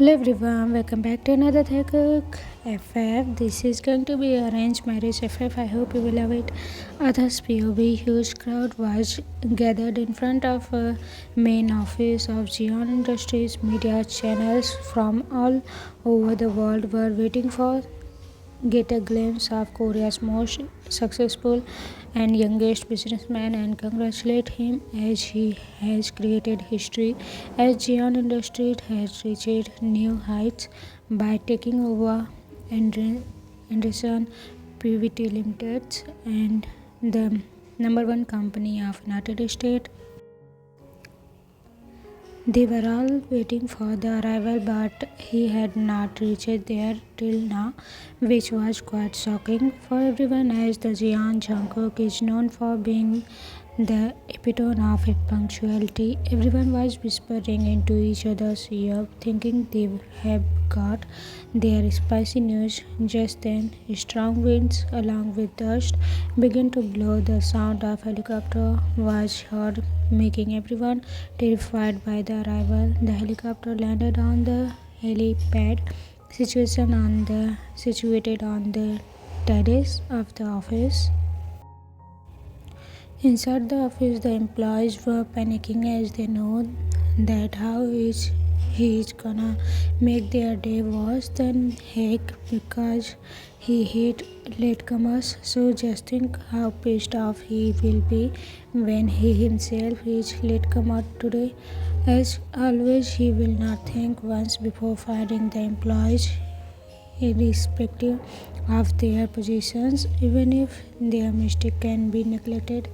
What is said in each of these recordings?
Hello everyone, welcome back to another Taekook FF. This is going to be arranged marriage FF. I hope you will love it. Others POV huge crowd was gathered in front of a main office of Jian Industries. Media channels from all over the world were waiting for get a glimpse of Korea's most successful and youngest businessman and congratulate him as he has created history as Jian Industries has reached new heights by taking over Anderson PVT Limited and the number one company of United States. They were all waiting for the arrival, but he had not reached there till now, which was quite shocking for everyone as the Jungkook is known for being the epitome of punctuality. Everyone was whispering into each other's ear, thinking they have got their spicy news. Just then, strong winds, along with dust, began to blow. The sound of helicopter was heard, making everyone terrified by the arrival. The helicopter landed on the helipad situated on the terrace of the office. Inside the office, the employees were panicking as they know that he is gonna make their day worse than heck because he hate latecomers. So just think how pissed off he will be when he himself is latecomer today. As always, he will not think once before firing the employees irrespective of their positions, even if their mistake can be neglected.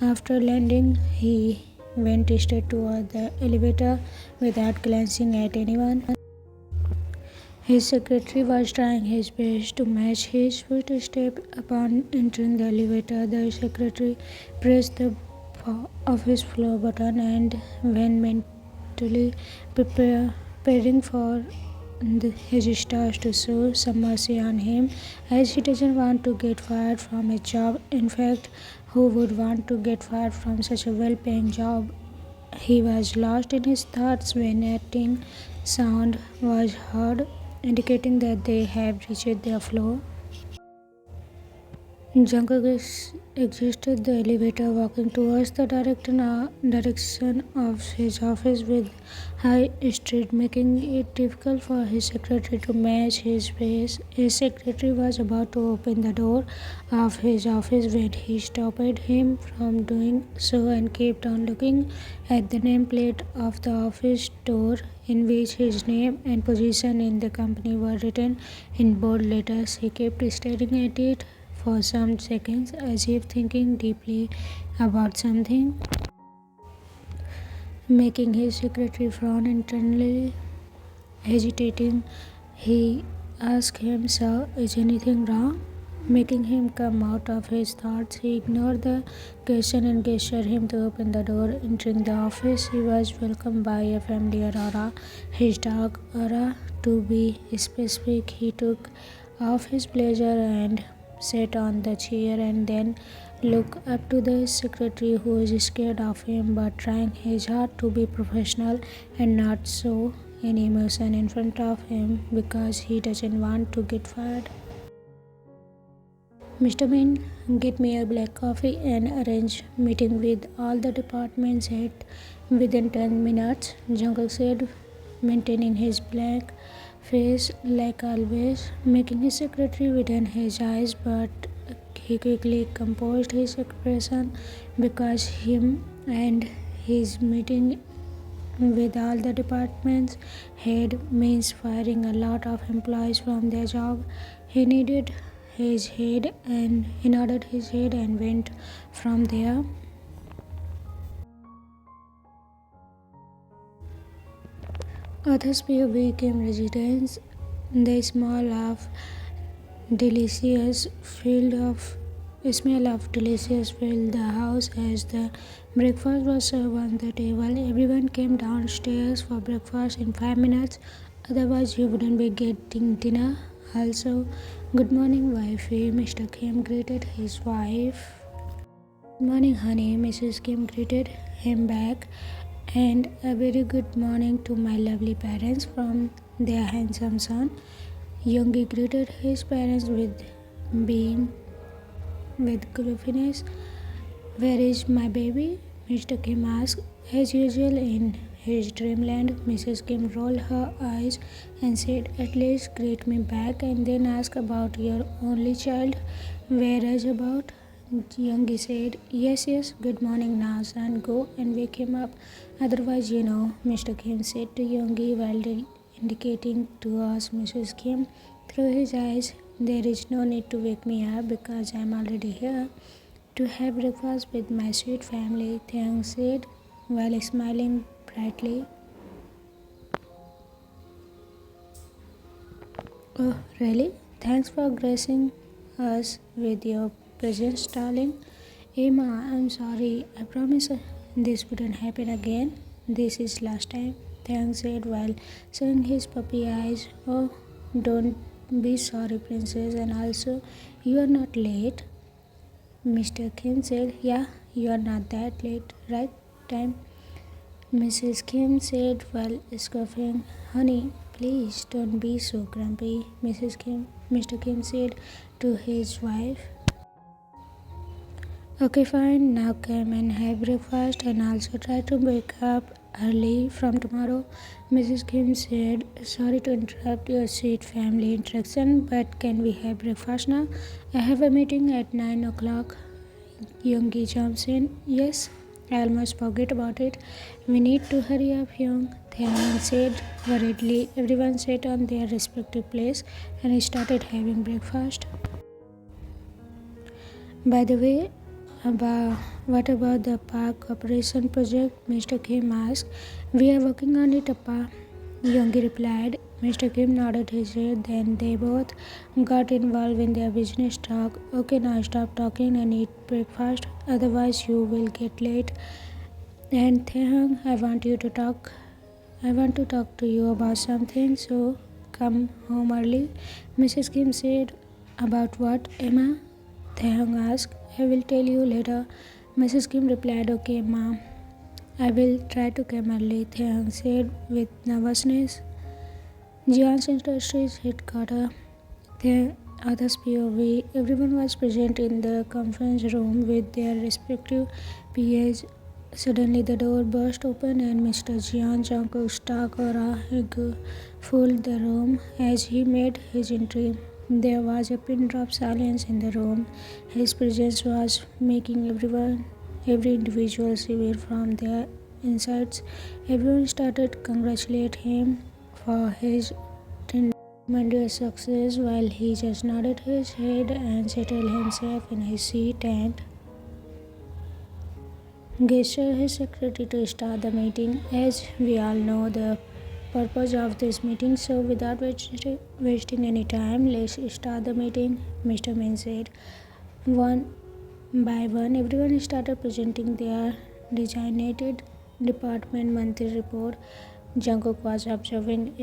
After landing, he went straight toward the elevator without glancing at anyone. His secretary was trying his best to match his footstep upon entering the elevator. The secretary pressed the office floor button and when mentally preparing for his stars to show some mercy on him as he doesn't want to get fired from a job. In fact, who would want to get fired from such a well-paying job? He was lost in his thoughts when a ting sound was heard, indicating that they have reached their floor. Jungkook exited the elevator, walking towards the direction of his office with high stride, making it difficult for his secretary to match his pace. His secretary was about to open the door of his office when he stopped him from doing so and kept on looking at the nameplate of the office door, in which his name and position in the company were written in bold letters. He kept staring at it for some seconds as if thinking deeply about something, making his secretary frown internally. Hesitating, he asked him, "Sir, is anything wrong?" Making him come out of his thoughts, he ignored the question and gestured him to open the door. Entering the office, he was welcomed by a familiar aura, his dark aura. To be specific, he took off his blazer and sat on the chair and then looked up to the secretary, who was scared of him but trying his hard to be professional and not show any emotion in front of him because he doesn't want to get fired. "Mr. Min, get me a black coffee and arrange meeting with all the departments head within 10 minutes, Jungkook said, maintaining his blank face like always, making his secretary widen his eyes, but he quickly composed his expression because him and his meeting with all the departments head means firing a lot of employees from their job. He nodded his head and went from there. Others became residents. The smell of delicious filled the house as the breakfast was served on the table. Everyone came downstairs for breakfast in 5 minutes, otherwise you wouldn't be getting dinner. Also, "Good morning, wifey," Mr. Kim greeted his wife. "Good morning, honey," Mrs. Kim greeted him back. And a very good morning to my lovely parents from their handsome son. Youngie greeted his parents with being with gloominess. Where is my baby? Mr. Kim asked. As usual in his dreamland, Mrs. Kim rolled her eyes and said, At least greet me back and then ask about your only child. Where is about? Youngie said, Yes, yes, good morning now, son. Go and wake him up. Otherwise, Mr. Kim said to Youngie while indicating towards Mrs. Kim through his eyes, There is no need to wake me up because I am already here to have breakfast with my sweet family, Taehyung said while smiling brightly. Oh, really? Thanks for gracing us with your presence, darling. Emma, I'm sorry. I promise this wouldn't happen again. This is last time, Taehyung said while showing his puppy eyes. Oh, don't be sorry, princess. And also, you are not late. Mr. Kim said, Yeah, you are not that late, right? Time. Mrs. Kim said while scoffing, Honey, please don't be so grumpy. Mr. Kim said to his wife. Okay, fine. Now come and have breakfast and also try to wake up early from tomorrow. Mrs. Kim said, Sorry to interrupt your sweet family interaction, but can we have breakfast now? I have a meeting at 9 o'clock. Youngie jumps in. Yes, I almost forget about it. We need to hurry up, Young, Taehyung said worriedly. Everyone sat on their respective place and started having breakfast. By the way, what about the park operation project? Mr. Kim asked. We are working on it, Appa. Youngie replied. Mr. Kim nodded his head. Then they both got involved in their business talk. Okay, now stop talking and eat breakfast. Otherwise, you will get late. And Taehyung, I want to talk to you about something. So come home early. Mrs. Kim said. About what, Emma? Taehyung asked. I will tell you later. Mrs. Kim replied, Okay, ma'am. I will try to come early, Taehyung said with nervousness. Jian's Industries headquarters, the others POV, everyone was present in the conference room with their respective PAs. Suddenly the door burst open and Mr. Jian Jungkook's dark aura filled the room as he made his entry. There was a pin drop silence in the room. His presence was making every individual shiver from their insides. Everyone started congratulate him for his tremendous success while he just nodded his head and settled himself in his seat and gestured his secretary to start the meeting. As we all know the purpose of this meeting, so without wasting any time, let's start the meeting, Mr. Min said. One by one, everyone started presenting their designated department monthly report. Jungkook was observing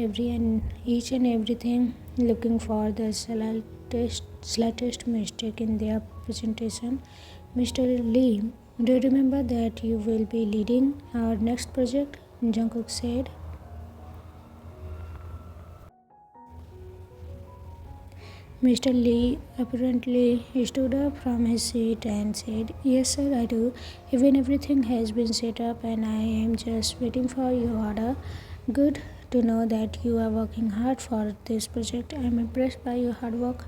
each and everything, looking for the slightest mistake in their presentation. Mr. Lee, do you remember that you will be leading our next project? Jungkook said. Mr. Lee apparently stood up from his seat and said, Yes, sir, I do. Even everything has been set up and I am just waiting for your order. Good to know that you are working hard for this project. I am impressed by your hard work.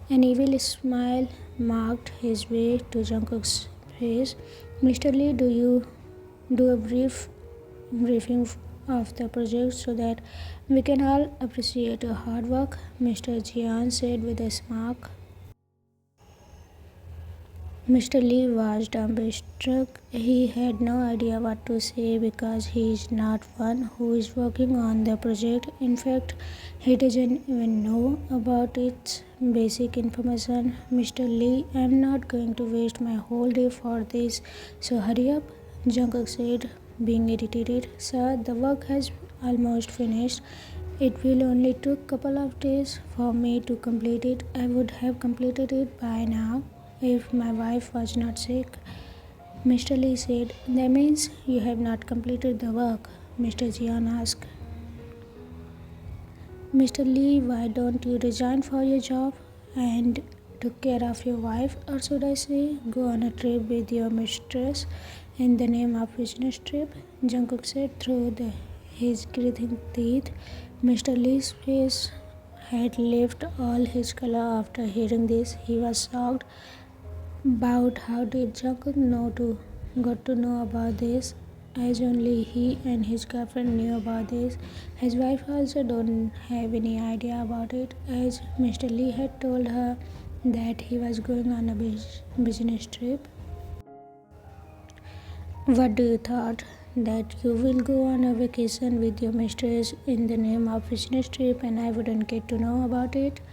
An evil smile marked his way to Jungkook's face. Mr. Lee, do you do a briefing of the project so that we can all appreciate your hard work, Mr. Jian said with a smirk. Mr. Lee was dumbstruck. He had no idea what to say because he is not one who is working on the project. In fact, he doesn't even know about its basic information. Mr. Lee, I'm not going to waste my whole day for this, so hurry up, Jungkook said, being irritated. Sir, the work has almost finished. It will only took a couple of days for me to complete it. I would have completed it by now if my wife was not sick. Mr. Lee said, "That means you have not completed the work," Mr. Jian asked. "Mr. Lee, why don't you resign for your job and took care of your wife, or should I say, go on a trip with your mistress in the name of business trip?" Jungkook said through his gritting teeth. Mr. Lee's face had left all his color after hearing this. He was shocked. About how did Jungkook got to know about this, as only he and his girlfriend knew about this. His wife also don't have any idea about it, as Mr. Lee had told her that he was going on a business trip. "What do you thought? That you will go on a vacation with your mistress in the name of business trip and I wouldn't get to know about it?"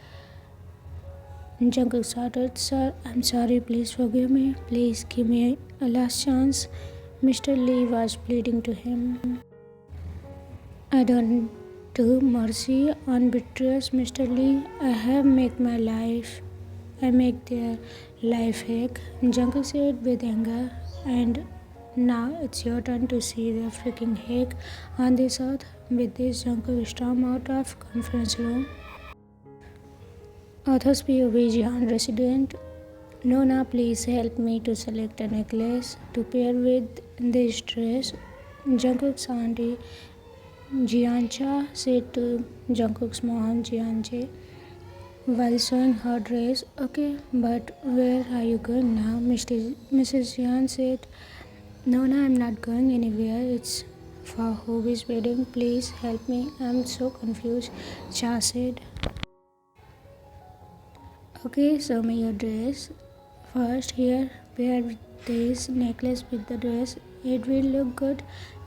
Jungkook shouted, "Sir, I'm sorry, please forgive me. Please give me a last chance." Mr. Lee was pleading to him. "I don't do mercy on betrayers, Mr. Lee. I make their life heck," Jungkook said with anger. "And now it's your turn to see the freaking heck on this earth." With this, Jungkook stormed out of conference room. Author's POV Jian resident. "Nona, please help me to select a necklace to pair with this dress," Jungkook's auntie Jiancha said to Jungkook's mom Jianje while showing her dress. "Okay, but where are you going now?" Mrs. Jian said. "Nona, I'm not going anywhere. It's for Hobie's wedding. Please help me. I'm so confused," Cha said. "Okay, show me your dress. First, here, pair this necklace with the dress. It will look good,"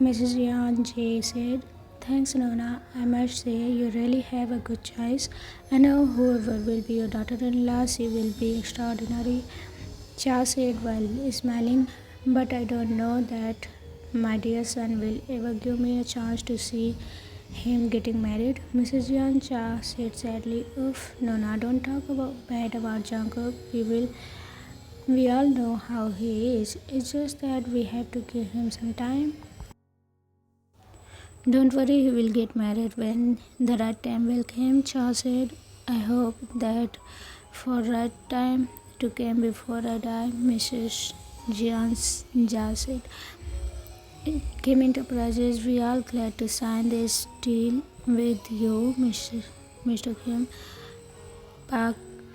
Mrs. Yan Jay said. "Thanks, Nona. I must say, you really have a good choice. I know whoever will be your daughter-in-law, she will be extraordinary," Cha said while smiling. "But I don't know that my dear son will ever give me a chance to see him getting married," Mrs. Yan Cha said sadly. "Oof, Nona, don't talk bad about Jungkook. We all know how he is. It's just that we have to give him some time. Don't worry, he will get married when the right time will come," Cha said. "I hope that for right time to come before I die," Mrs. Jian said. "Kim Enterprises, we are glad to sign this deal with you, Mr. Kim,"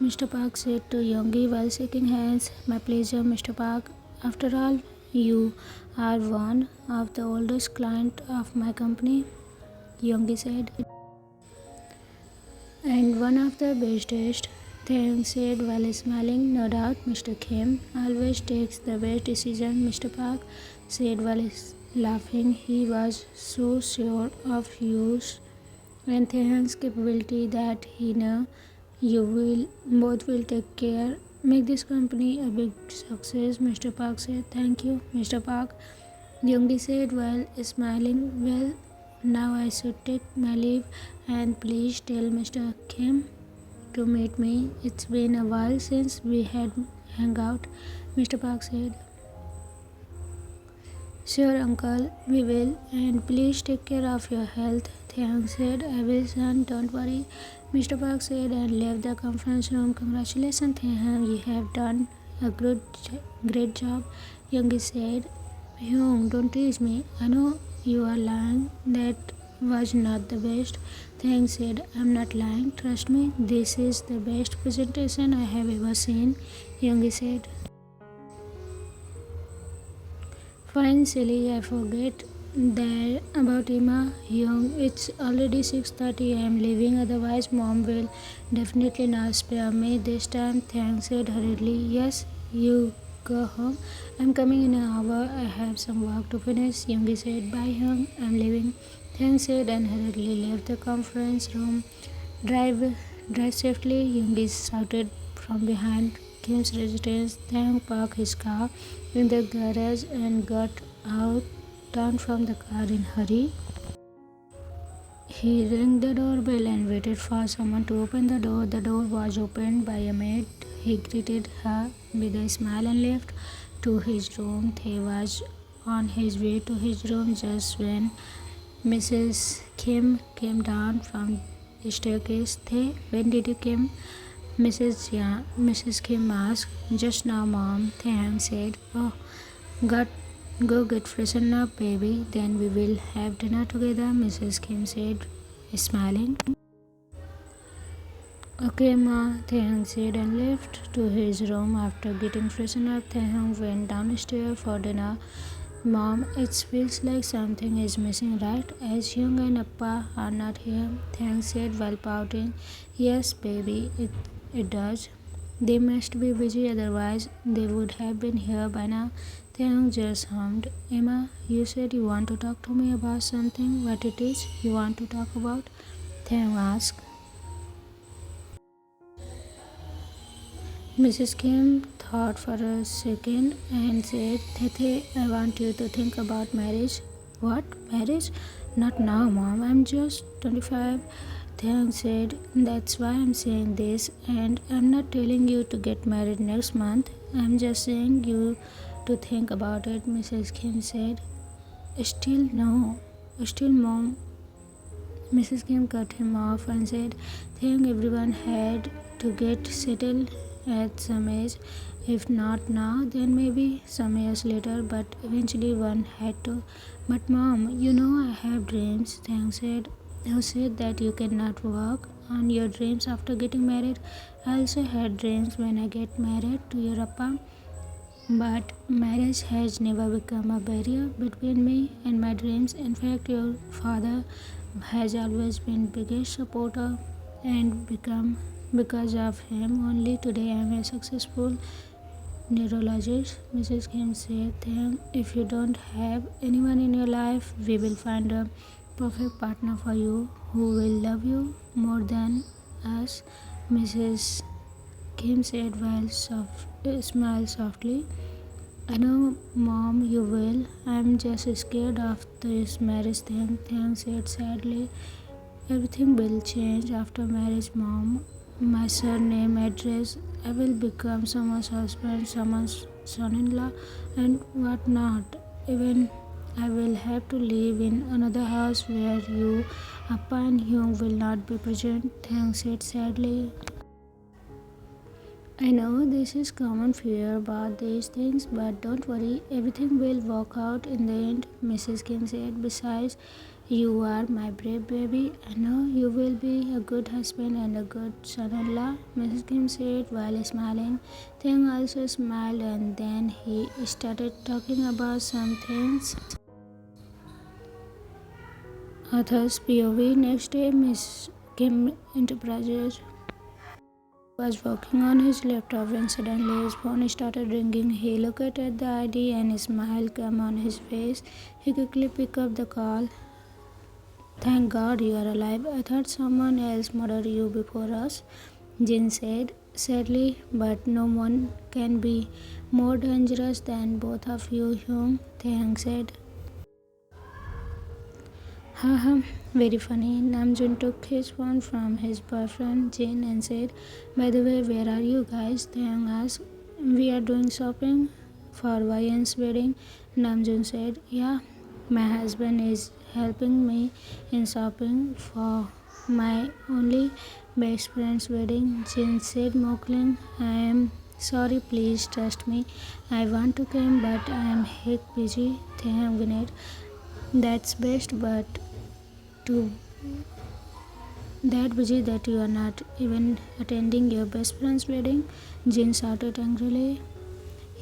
Mr. Park said to Yoongi while shaking hands. "My pleasure, Mr. Park. After all, you are one of the oldest clients of my company," Yoongi said. "And one of the bestest," Taehyung said while smiling. "No doubt, Mr. Kim always takes the best decision," Mr. Park said while laughing. He was so sure of yours and Taehyung's capability that he knew both will make this company a big success, Mr. Park said. "Thank you, Mr. Park," Yoongi said while smiling. "Well, now I should take my leave, and please tell Mr. Kim to meet me. It's been a while since we had hung out," Mr. Park said. "Sure, uncle, we will, and please take care of your health," Taehyung said. "I will, son, don't worry," Mr. Park said and left the conference room. "Congratulations, Taehyung, you have done a great job," Yoongi said. "Hyung, don't tease me. I know you are lying. That was not the best," Taehyung said. "I'm not lying. Trust me. This is the best presentation I have ever seen," Yoongi said. "Fine, silly. I forget about Emma. Hyung, it's already 6:30. I am leaving. Otherwise, Mom will definitely not spare me this time," Taehyung said hurriedly. "Yes, you go home. I'm coming in an hour. I have some work to finish," Yoongi said. "Bye, Hyung. I'm leaving," Taehyung said and hurriedly left the conference room. Drive safely," Yoongi shouted from behind Kim's residence. Taehyung parked his car in the garage and got down from the car in a hurry. He rang the doorbell and waited for someone to open the door. The door was opened by a maid. He greeted her with a smile and left. to his room. Tae was on his way to his room just when Mrs. Kim came down from the staircase. Tae, when did you come? Mrs. Kim asked. Just now, Mom, Taehyung said. Oh, got go get freshened up, baby. Then we will have dinner together, Mrs. Kim said, smiling. Okay, Ma, Taehyung said and left to his room. After getting freshened up, Taehyung went downstairs for dinner. Mom, it feels like something is missing, right? As Hyung and Appa are not here, Taehyung said while pouting. Yes, baby, it does. They must be busy, otherwise they would have been here by now. Taehyung just hummed. Emma, you said you want to talk to me about something. What it is you want to talk about? Taehyung asked. Mrs. Kim thought for a second and said, Tete, I want you to think about marriage. What? Marriage? Not now, Mom. I'm just 25. Taehyung said, that's why I'm saying this, and I'm not telling you to get married next month. I'm just saying you to think about it, Mrs. Kim said. Still no. Still, Mom. Mrs. Kim cut him off and said, Taehyung, everyone had to get settled at some age. If not now, then maybe some years later, but eventually one had to. But Mom, you know I have dreams, Taehyung said. Who said that you cannot work on your dreams after getting married? I also had dreams when I get married to your Appa. But marriage has never become a barrier between me and my dreams. In fact, your father has always been biggest supporter, and because of him only today I am a successful neurologist. Mrs. Kim said, if you don't have anyone in your life, we will find a perfect partner for you who will love you more than us. Mrs. Kim said while smiled softly. I know, Mom, you will. I'm just scared of this marriage thing, Taehyung said sadly. Everything will change after marriage, Mom. My surname, address, I will become someone's husband, someone's son-in-law, and what not. Even I will have to live in another house where you, Appa and Hyung will not be present, Taehyung said sadly. I know this is common fear about these things, but don't worry, everything will work out in the end, Mrs. Kim said. Besides, you are my brave baby. I know you will be a good husband and a good son-in-law, Mrs. Kim said while smiling. Taehyung also smiled and then he started talking about some things. Author's POV. Next day, Miss Kim Enterprises was working on his laptop when suddenly his phone started ringing. He looked at the ID and a smile came on his face. He quickly picked up the call. Thank God you are alive. I thought someone else murdered you before us, Jin said sadly, but no one can be more dangerous than both of you, Hyung, Taehyung said. Haha, very funny. Namjoon took his phone from his boyfriend Jin and said, by the way, where are you guys? Taehyung asked. We are doing shopping for Ryan's wedding, Namjoon said. Yeah, my husband is helping me in shopping for my only best friend's wedding, Jin said mockling. I am sorry, please trust me. I want to come, but I am heck busy, Taehyung whined. That's best, but too that busy that you are not even attending your best friend's wedding, Jin shouted angrily.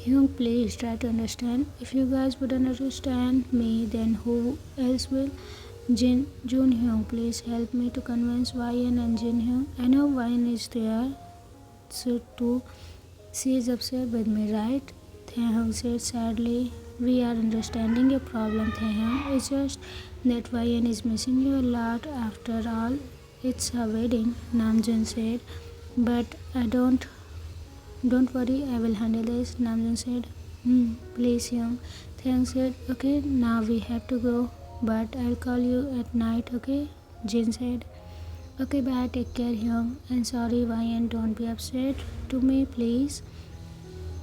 Hyung, please try to understand. If you guys wouldn't understand me, then who else will? Jun Hyung, please help me to convince Ryan and Jin Hyung. I know Ryan is there, so too. She is upset with me, right? Taehyung said sadly. We are understanding your problem, Taehyung. It's just that Ryan is missing you a lot. After all, it's her wedding, Namjoon said. But don't worry, I will handle this, Namjoon said. Please, Hyung. Taehyung said, okay, now we have to go, but I'll call you at night, okay? Jin said. Okay, bye, take care, Hyung. And sorry, Ryan, don't be upset to me, please.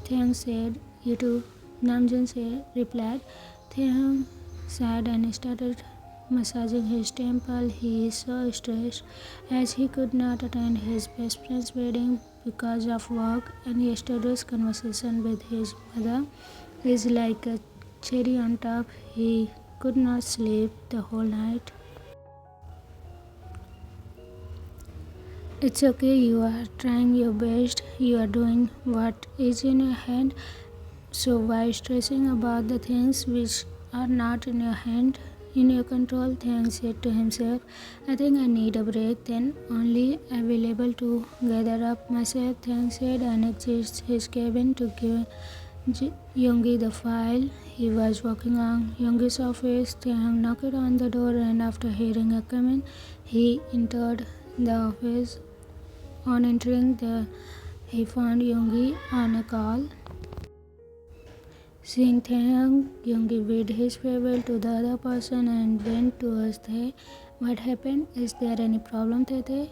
Taehyung said, you too. Namjoon replied. Taehyung sighed and started massaging his temple. He is so stressed as he could not attend his best friend's wedding because of work, and yesterday's conversation with his mother is like a cherry on top. He could not sleep the whole night. It's okay, you are trying your best, you are doing what is in your hand. So why stressing about the things which are not in your hand, in your control? Taehyung said to himself. I think I need a break, then only I will able to gather up myself. Taehyung said and exited his cabin to give Yoongi the file he was working on. Yoongi's office. Taehyung knocked on the door and after hearing a comment, he entered the office. On entering he found Yoongi on a call. Seeing Taehyung, Yoongi bid his farewell to the other person and went towards Tae. What happened? Is there any problem, Tae?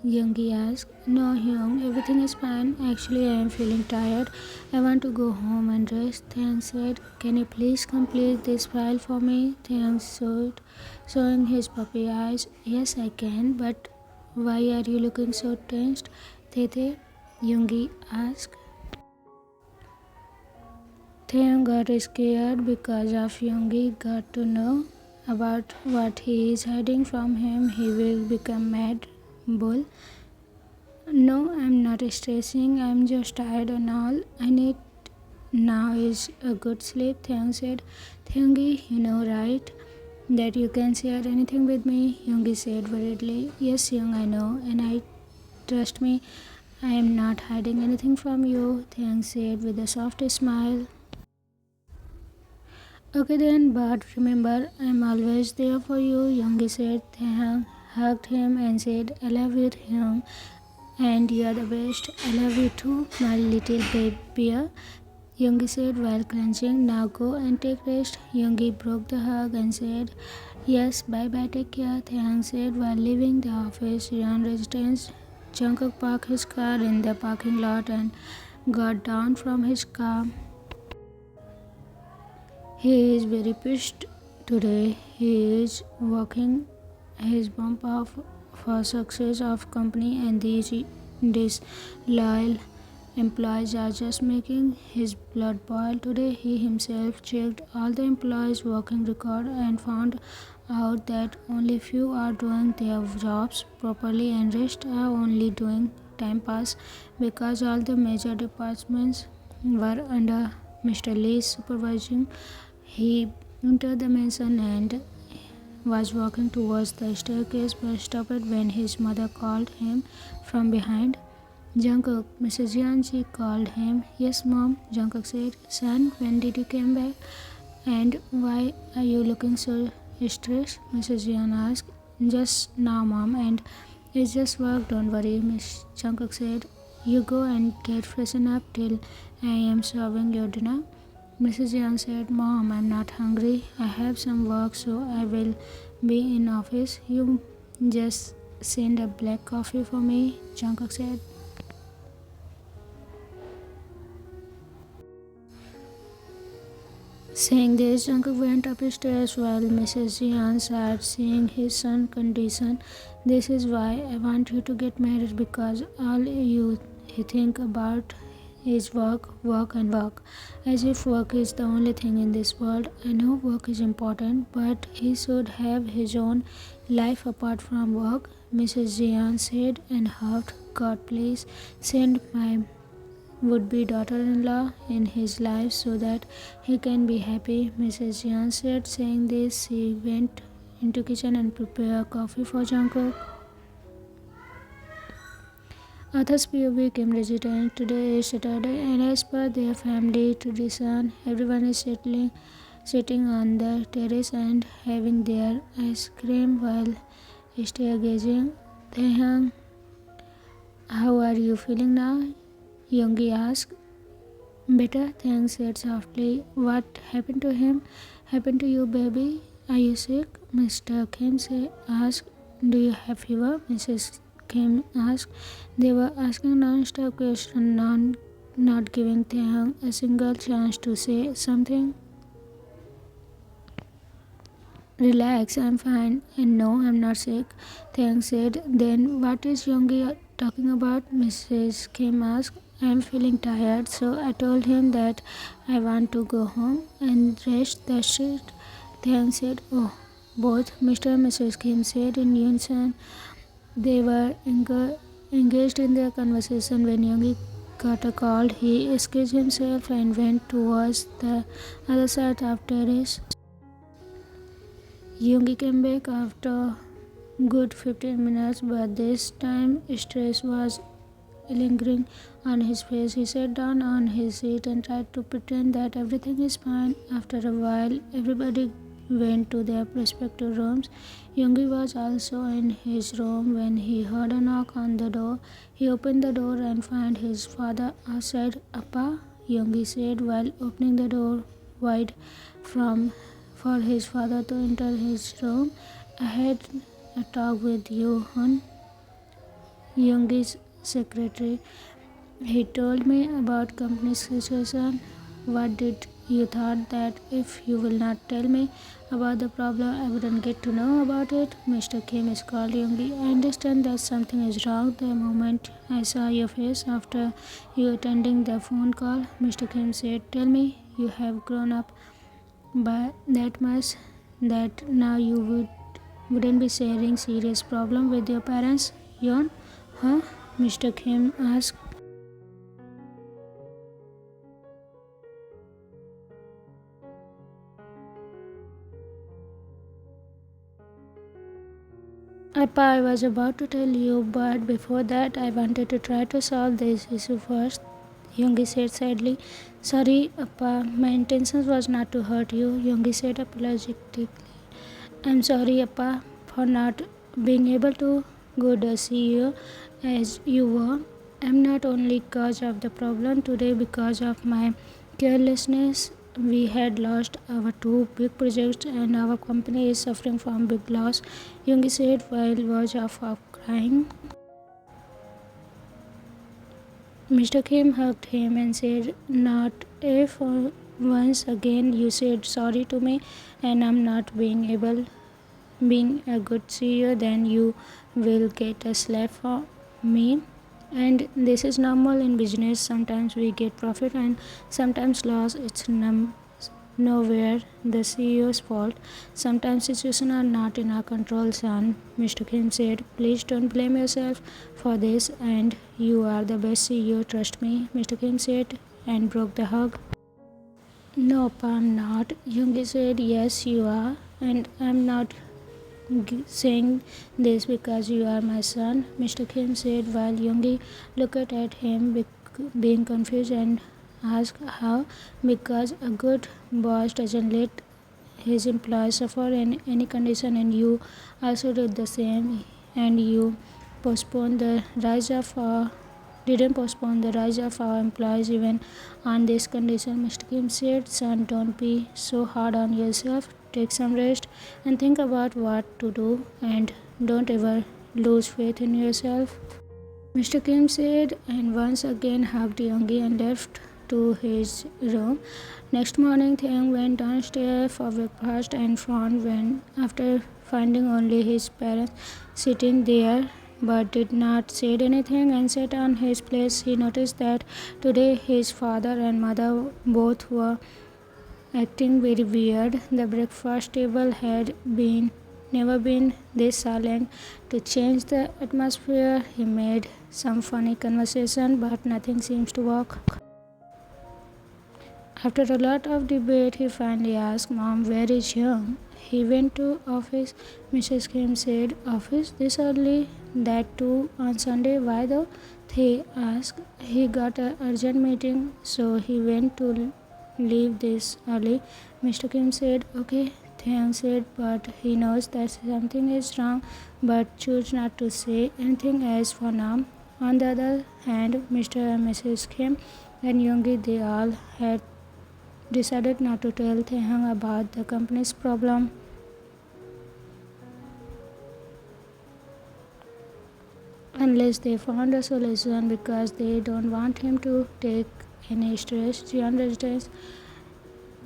Yoongi asked. No, Hyung, everything is fine. Actually, I am feeling tired. I want to go home and rest. Taehyung said. Can you please complete this file for me? Taehyung said, showing his puppy eyes. Yes, I can, but why are you looking so tensed, Tae? Yoongi asked. Taehyung got scared because of Yoongi got to know about what he is hiding from him. He will become mad bull. No, I'm not stressing. I'm just tired and all. I need now is a good sleep, Taehyung said. Taehyungi, you know, right? That you can share anything with me, Yoongi said worriedly. Yes, Young, I know, and I trust me. I am not hiding anything from you, Taehyung said with a soft smile. Okay then, but remember, I'm always there for you, Yoongi said. Taehyung hugged him and said, I love you, Taehyung, and you are the best. I love you too, my little baby. Yoongi said while clenching. Now go and take rest. Yoongi broke the hug and said, Yes, bye bye, take care, Taehyung said while leaving the office. Ryan residence. Jungkook parked his car in the parking lot and got down from his car. He is very pissed today. He is working his bump off for success of company, and these disloyal employees are just making his blood boil. Today he himself checked all the employees' working record and found out that only few are doing their jobs properly and rest are only doing time pass because all the major departments were under Mr. Lee's supervision. He entered the mansion and was walking towards the staircase but stopped when his mother called him from behind. Jungkook, Mrs. Yanji called him. Yes, Mom, Jungkook said. Son, when did you come back? And why are you looking so stressed? Mrs. Yan asked. Just now, Mom, and it's just work, don't worry, Miss Jungkook said. You go and get freshened up till I am serving your dinner. Mrs. Yan said, Mom, I'm not hungry. I have some work, so I will be in office. You just send a black coffee for me, Jungkook said. Saying this, Jungkook went upstairs while Mrs. Yan sat seeing his son's condition. This is why I want you to get married because all you think about is work, work and work. As if work is the only thing in this world. I know work is important, but he should have his own life apart from work, Mrs. Jian said and huffed. God, please send my would-be daughter-in-law in his life so that he can be happy, Mrs. Jian said. Saying this, she went into kitchen and prepared coffee for Jungkook. Arthur's POV came resident. Today is Saturday, and as per their family tradition, everyone is sitting on the terrace and having their ice cream while stargazing. Taehyung, how are you feeling now? Yoongi asked. Better, Taehyung said softly. What happened to him? Happened to you, baby? Are you sick? Mr. Kim asked. Do you have fever? Mrs. Kim asked. They were asking non-stop questions, not giving Taehyung a single chance to say something. Relax, I'm fine. And no, I'm not sick, Taehyung said. Then what is Yoongi talking about? Mrs. Kim asked. I'm feeling tired, so I told him that I want to go home and rest. That's it. Taehyung said. Oh, both Mr. and Mrs. Kim said in unison. They were engaged in their conversation when Yoongi got a call. He excused himself and went towards the other side of terrace. Yoongi came back after good 15 minutes, but this time stress was lingering on his face. He sat down on his seat and tried to pretend that everything is fine. After a while, everybody went to their respective rooms. Yoongi was also in his room when he heard a knock on the door. He opened the door and found his father outside. Appa, Yoongi said while opening the door wide for his father to enter his room. I had a talk with you, Hun, Yoongi's secretary. He told me about company situation. What did you thought that if you will not tell me about the problem, I wouldn't get to know about it? Mr. Kim is called Yoongi. I understand that something is wrong the moment I saw your face after you attending the phone call. Mr. Kim said, tell me, you have grown up by that much that now you wouldn't be sharing serious problem with your parents, Yon? Huh? Mr. Kim asked. Appa, I was about to tell you, but before that, I wanted to try to solve this issue first. Yoongi said sadly. Sorry, Appa, my intention was not to hurt you, Yoongi said apologetically. I'm sorry, Appa, for not being able to go to see you as you were. I'm not only cause of the problem today because of my carelessness. We had lost our two big projects and our company is suffering from big loss, Yoongi said while verge of crying. Mr. Kim hugged him and said, not if once again you said sorry to me and I'm not being a good CEO, then you will get a slap from me. And this is normal in business. Sometimes we get profit and sometimes loss. It's nowhere the CEO's fault. Sometimes situations are not in our control, son, Mr. Kim said. Please don't blame yourself for this, and you are the best CEO, trust me, Mr. Kim said and broke the hug. No, I'm not, Yoongi said. Yes, you are, and I'm not saying this because you are my son, Mr. Kim said while Yoongi looked at him being confused and asked how. Because a good boss doesn't let his employees suffer in any condition, and you also did the same, and you postponed the rise of didn't postpone the rise of our employees even on this condition, Mr. Kim said. Son, don't be so hard on yourself. Take some rest and think about what to do, and don't ever lose faith in yourself, Mr. Kim said, and once again hugged Yoongi and left to his room. Next morning, Taehyung went downstairs for breakfast and frowned when, after finding only his parents sitting there, but did not say anything and sat on his place. He noticed that today his father and mother both were acting very weird. The breakfast table had never been this silent. To change the atmosphere, he made some funny conversation, but nothing seems to work. After a lot of debate, he finally asked, Mom, where is Young? He went to office, Mrs. Kim said. Office this early? That too on Sunday? Why though? He asked. He got an urgent meeting, so he went to leave this early, Mr. Kim said. Okay, Taehyung said, but he knows that something is wrong, but choose not to say anything else for now. On the other hand, Mr. and Mrs. Kim and Yoongi, they all had decided not to tell Taehyung about the company's problem unless they found a solution, because they don't want him to take any stress. Mr.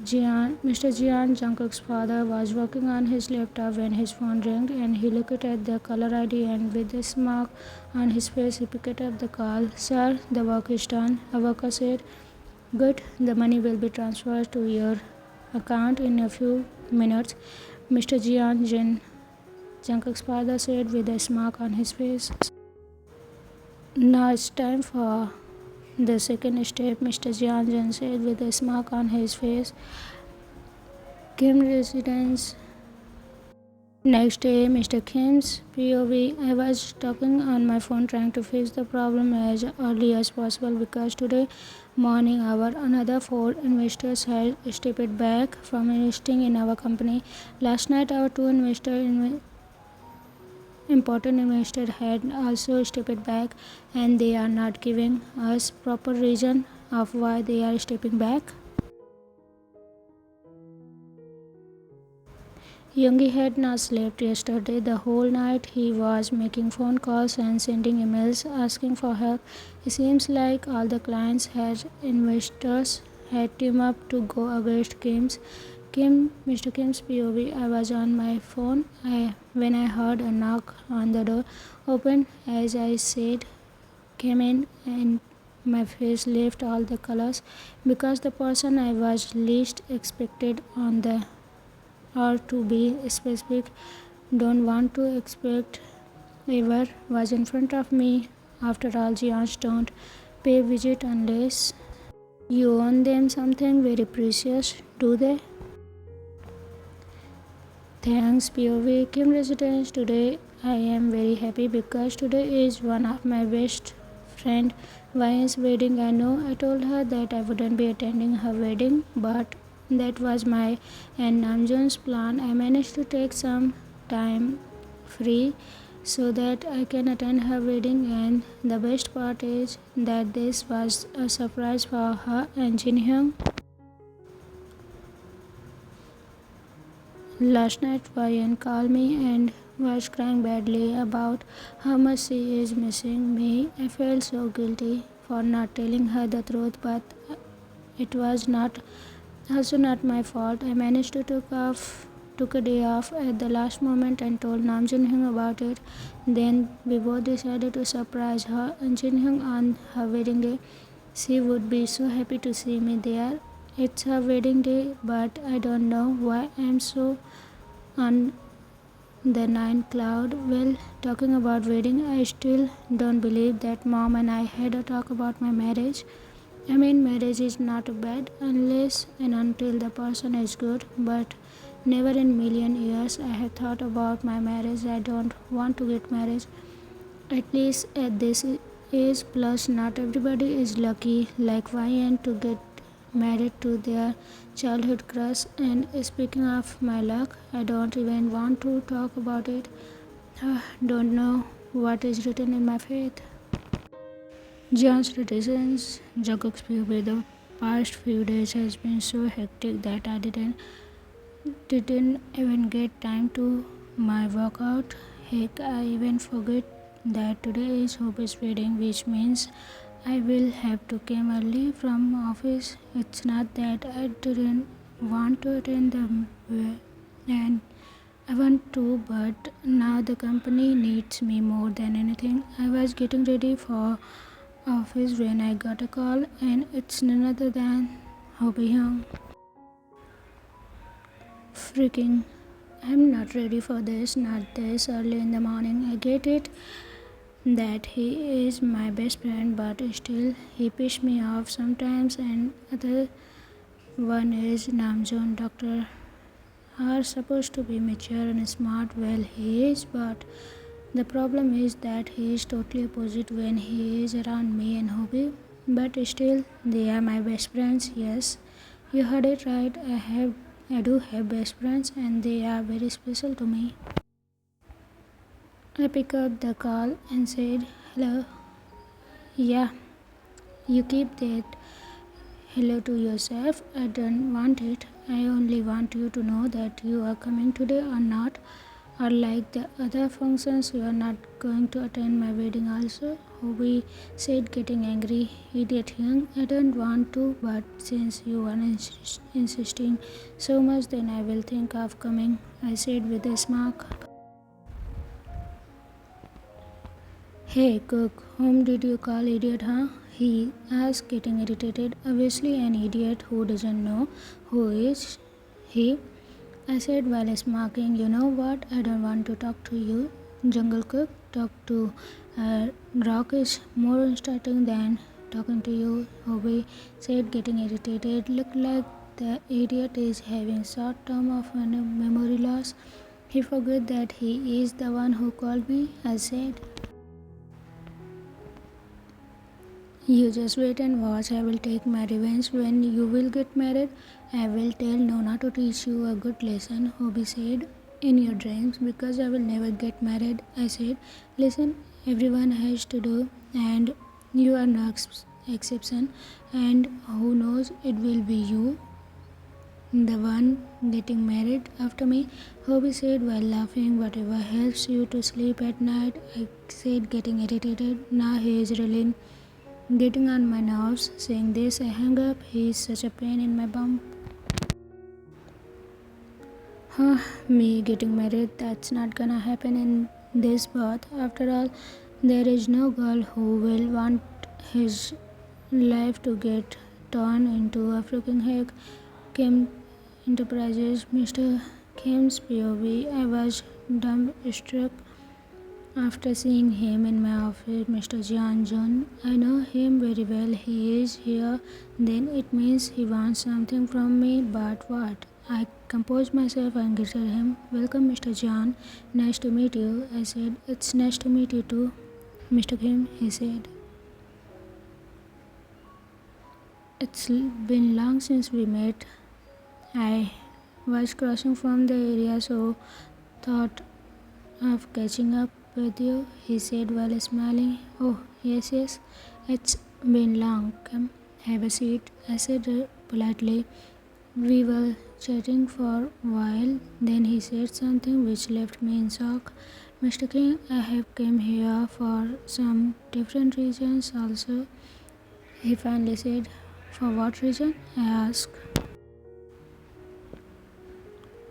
Jian, Jungkook's father, was working on his laptop when his phone rang and he looked at the caller ID and with a smirk on his face he picked up the call. Sir, the work is done, a worker said. Good, the money will be transferred to your account in a few minutes, Mr. Jungkook's father said with a smirk on his face. Now it's time for the second step, Mr. Jian said with a smirk on his face. Kim residence. Next day, Mr. Kim's POV. I was talking on my phone trying to fix the problem as early as possible because today morning another 4 investors had stepped back from investing in our company. Last night our two important investors had also stepped back and they are not giving us proper reason of why they are stepping back. Youngie had not slept yesterday the whole night. He was making phone calls and sending emails asking for help. It seems like all the clients investors had teamed up to go against Mr. Kim's POV. I was on my phone when I heard a knock on the door. Opened as I said, came in and my face left all the colors because the person I was least expected on the or to be specific, don't want to expect ever was in front of me. After all, giants don't pay visit unless you own them something very precious, do they? Thanks POV Kim residence. Today I am very happy because today is one of my best friend Vian's wedding. I know I told her that I wouldn't be attending her wedding, but that was my and Namjoon's plan. I managed to take some time free so that I can attend her wedding, and the best part is that this was a surprise for her and Taehyung. Last night Vian called me and was crying badly about how much she is missing me. I felt so guilty for not telling her the truth, but it was also not my fault. I managed to took a day off at the last moment and told Nam Jin-hyung about it. Then we both decided to surprise her and Jin-hyung on her wedding day. She would be so happy to see me there. It's her wedding day, but I don't know why I'm so on the ninth cloud. Well, talking about wedding, I still don't believe that mom and I had a talk about my marriage. I mean, marriage is not bad unless and until the person is good, but never in million years I have thought about my marriage. I don't want to get married, at least at this age. Plus, not everybody is lucky like Vian to get married to their childhood crush. And speaking of my luck, I don't even want to talk about it. Don't know what is written in my fate. John's reticence. Jungkook's POV. The past few days has been so hectic that I didn't even get time to my workout. Heck, I even forget that today is Hope's wedding, which means I will have to come early from office. It's not that I didn't want to attend and I want to, but now the company needs me more than anything. I was getting ready for office when I got a call, and it's none other than Taehyung. Freaking, I'm not ready for this, not this early in the morning. I get it that he is my best friend, but still he pisses me off sometimes. And other one is Namjoon. Doctor are supposed to be mature and smart. Well, he is, but the problem is that he is totally opposite when he is around me and Hobie. But still, they are my best friends. Yes, you heard it right. I do have best friends, and they are very special to me. I picked up the call and said, "Hello." Yeah, you keep that hello to yourself. I don't want it. I only want you to know that you are coming today or not. Or like the other functions, you are not going to attend my wedding also? Hobie said, getting angry. Idiot Hyung, I don't want to, but since you are insisting so much, then I will think of coming, I said with a smirk. Hey, cook, whom did you call idiot, huh? He asked, getting irritated. Obviously, an idiot who doesn't know who is he. I said while smirking, you know what? I don't want to talk to you. Jungkook, talk to Rock is more interesting than talking to you. Hobie said, getting irritated. Look like the idiot is having short term of memory loss. He forgot that he is the one who called me. I said, you just wait and watch. I will take my revenge when you will get married. I will tell Nona to teach you a good lesson, Hobie said. In your dreams, because I will never get married. I said, listen, everyone has to do, and you are no exception. And who knows, it will be you, the one getting married after me, Hobie said while laughing. Whatever helps you to sleep at night, I said, getting irritated. Now he is really getting on my nerves. Saying this, I hung up. He is such a pain in my bum. Huh, me getting married, that's not gonna happen in this birth. After all, there is no girl who will want his life to get turned into a freaking heck. Kim Enterprises, Mr. Kim's POV. I was dumbstruck after seeing him in my office. Mr. Jian Jun, I know him very well. He is here. Then it means he wants something from me. But what? I composed myself and greeted him. Welcome, Mr. Jian. Nice to meet you. I said, it's nice to meet you too, Mr. Kim, he said. It's been long since we met. I was crossing from the area, so thought of catching up with you, he said while smiling. Oh, yes, yes, it's been long. Come, have a seat, I said politely. We were chatting for a while, then he said something which left me in shock. Mr. King, I have come here for some different reasons also, he finally said. For what reason? I asked.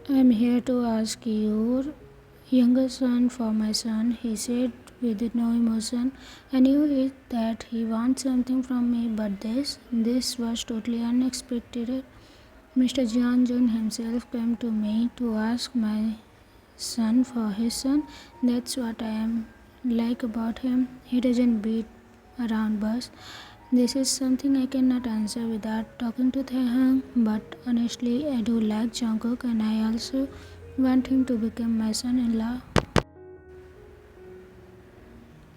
I am here to ask your younger son for my son, he said with no emotion. I knew it that he wants something from me, but this was totally unexpected. Mr. Jian Jun himself came to me to ask my son for his son. That's what I am like about him. He doesn't beat around bush. This is something I cannot answer without talking to Taehyung, but honestly, I do like Jungkook and I also want him to become my son-in-law.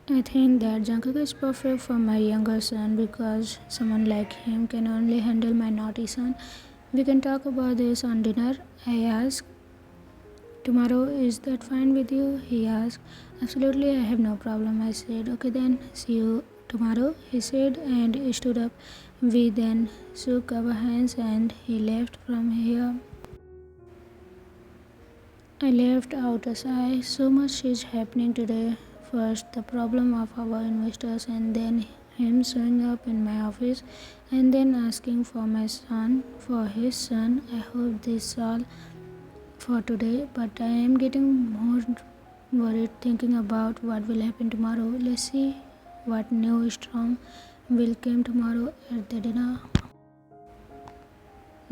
I think that Jungkook is perfect for my younger son because someone like him can only handle my naughty son. We can talk about this on dinner, I asked. Tomorrow, is that fine with you? He asked. Absolutely, I have no problem, I said. Okay then, see you tomorrow, he said and stood up. We then shook our hands and he left from here. I left out a sigh. So much is happening today. First, the problem of our investors, and then him showing up in my office, and then asking for my son, for his son. I hope this all for today, but I am getting more worried thinking about what will happen tomorrow. Let's see what new strong will come tomorrow at the dinner.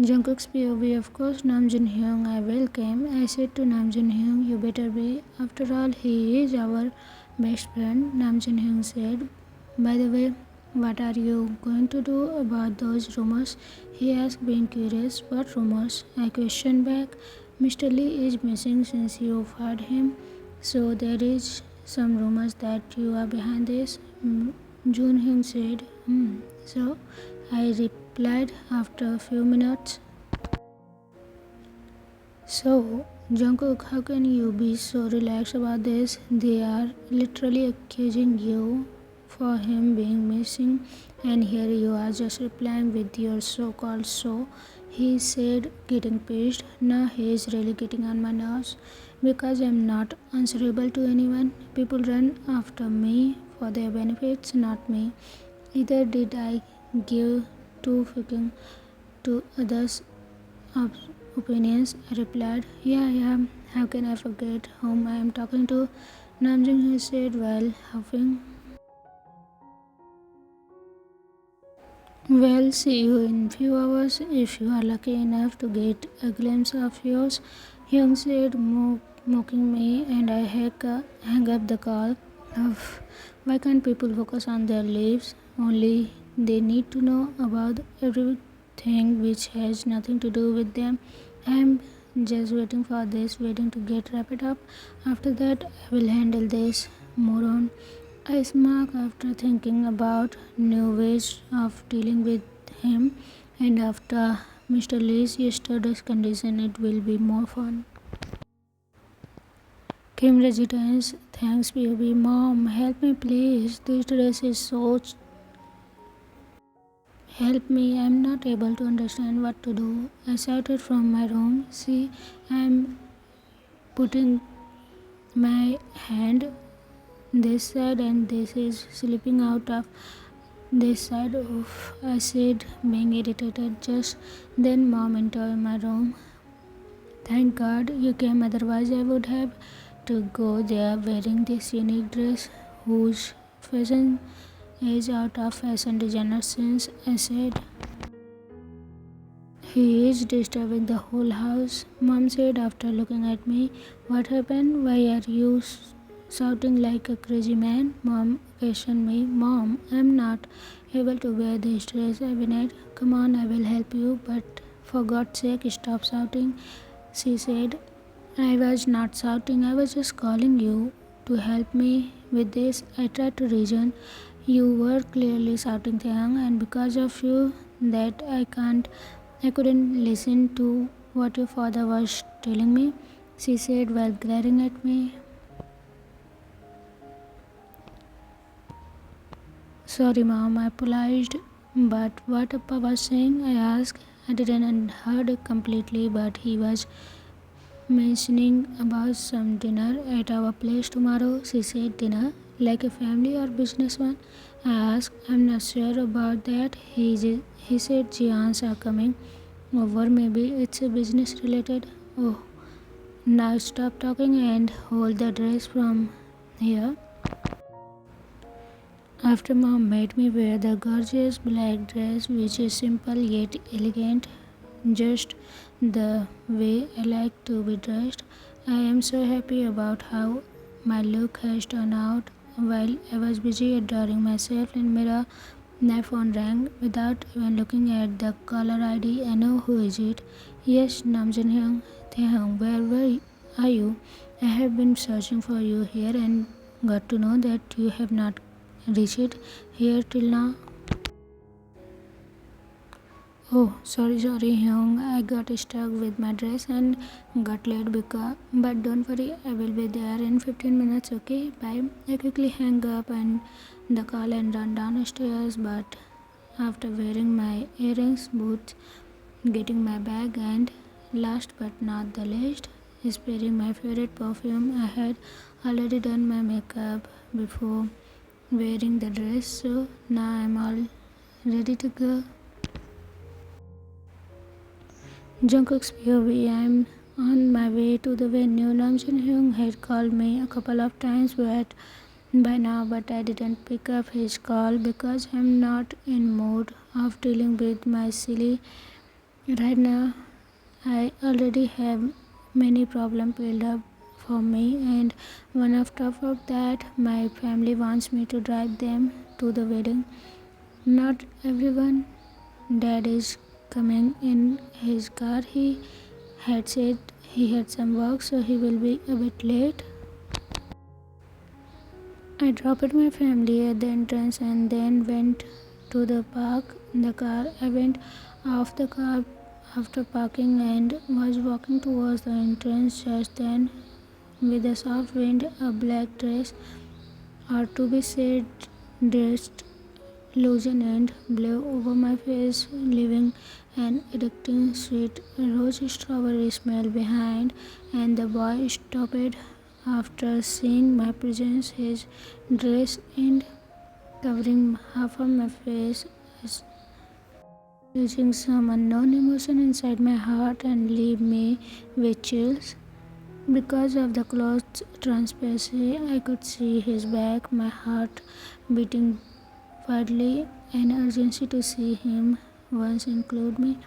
Jungkook's POV, of course. Namjoon Hyung, I welcome. I said to Namjoon Hyung, you better be. After all, he is our best friend, Namjoon Hyung said. By the way, what are you going to do about those rumors? He asked, being curious. What rumors? I questioned back. Mr. Lee is missing since you fired him, so there is some rumors that you are behind this. Jun Hyung said. So I replied after a few minutes. So, Jungkook, how can you be so relaxed about this? They are literally accusing you for him being missing, and here you are just replying with your so-called so, he said, getting pissed. Now he is really getting on my nerves. because I'm not answerable to anyone. People run after me for their benefits, not me. Either did I give two fucking to others' opinions. I replied, yeah, yeah, how can I forget whom I am talking to? Namjoon said while huffing. Well, see you in few hours if you are lucky enough to get a glimpse of yours. Hyung said, mocking me, and I hang up the call. Of why can't people focus on their lives? Only they need to know about everything which has nothing to do with them. I'm just waiting for this wedding to get wrapped up. After that, I will handle this moron. I smirk after thinking about new ways of dealing with him, and after Mr. Lee's yesterday's condition, it will be more fun. Kim residence, thanks baby. Mom, help me please. This dress is so. Help me, I'm not able to understand what to do. I shouted from my room. See, I'm putting my hand this side and this is slipping out of this side. Oof, I said, being irritated. Just then, Mom entered my room. Thank God you came, otherwise, I would have to go there wearing this unique dress whose fashion is out of fashion designer since. I said, he is disturbing the whole house. Mom said after looking at me, what happened? Why are you shouting like a crazy man? Mom questioned me. Mom, I'm not able to wear this dress, Abinette. Come on, I will help you, but for God's sake, stop shouting. She said, I was not shouting, I was just calling you to help me with this. I tried to reason. You were clearly shouting, Taehyung, and because of you, that I couldn't listen to what your father was telling me, she said while glaring at me. Sorry, Mom, I apologized. But what Appa was saying, I asked. I didn't heard it completely, but he was mentioning about some dinner at our place tomorrow. She said, dinner? Like a family or business one? I asked. I'm not sure about that. He said Giants are coming over. Maybe it's a business related. Oh, now stop talking and hold the dress from here. After Mom made me wear the gorgeous black dress, which is simple yet elegant, just the way I like to be dressed, I am so happy about how my look has turned out. While I was busy adoring myself in mirror, my phone rang without even looking at the caller ID. I know who is it. Yes, Namjoon Hyung. Taehyung, where are you? I have been searching for you here and got to know that you have not reached here till now. Oh, sorry, Hyung. I got stuck with my dress and got late but don't worry, I will be there in 15 minutes, okay? Bye. I quickly hang up and the call and run downstairs, but after wearing my earrings, boots, getting my bag, and last but not the least, spraying my favorite perfume, I had already done my makeup before wearing the dress, so now I'm all ready to go. Jungkook's POV. I'm on my way to the venue. Namjoon Hyung had called me a couple of times by now, but I didn't pick up his call because I'm not in mood of dealing with my silly right now. I already have many problems built up for me, and one on top of that, my family wants me to drive them to the wedding. Not everyone. Dad is coming in his car. He had said he had some work, so he will be a bit late. I dropped my family at the entrance and then went to the park the car. I went off the car after parking and was walking towards the entrance just then with a soft wind, a black dress, or to be said dressed loosened and blew over my face, leaving an addicting sweet rose strawberry smell behind, and the boy stopped after seeing my presence, his dress and covering half of my face, using some unknown emotion inside my heart and leave me with chills. Because of the cloth's transparency, I could see his back, my heart beating wildly, and urgency to see him once include me.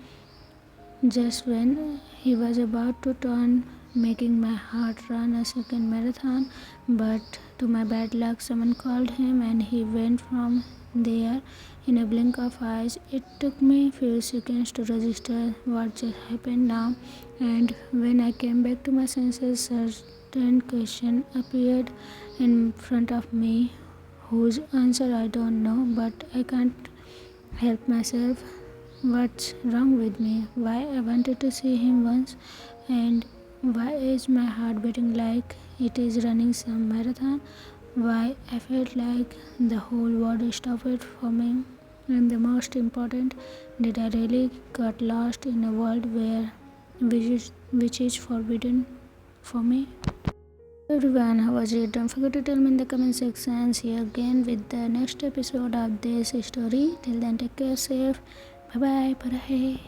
Just when he was about to turn, making my heart run a second marathon, but to my bad luck, someone called him and he went from there in a blink of eyes. It took me a few seconds to register what just happened now, and when I came back to my senses, certain question appeared in front of me, whose answer I don't know, but I can't help myself. What's wrong with me? Why I wanted to see him once, and why is my heart beating like it is running some marathon? Why I felt like the whole world stopped for me? And the most important, did I really got lost in a world where which is forbidden for me? Everyone, how was it? Don't forget to tell me in the comment section. See you again with the next episode of this story. Till then, take care, safe. Bye bye. Bye.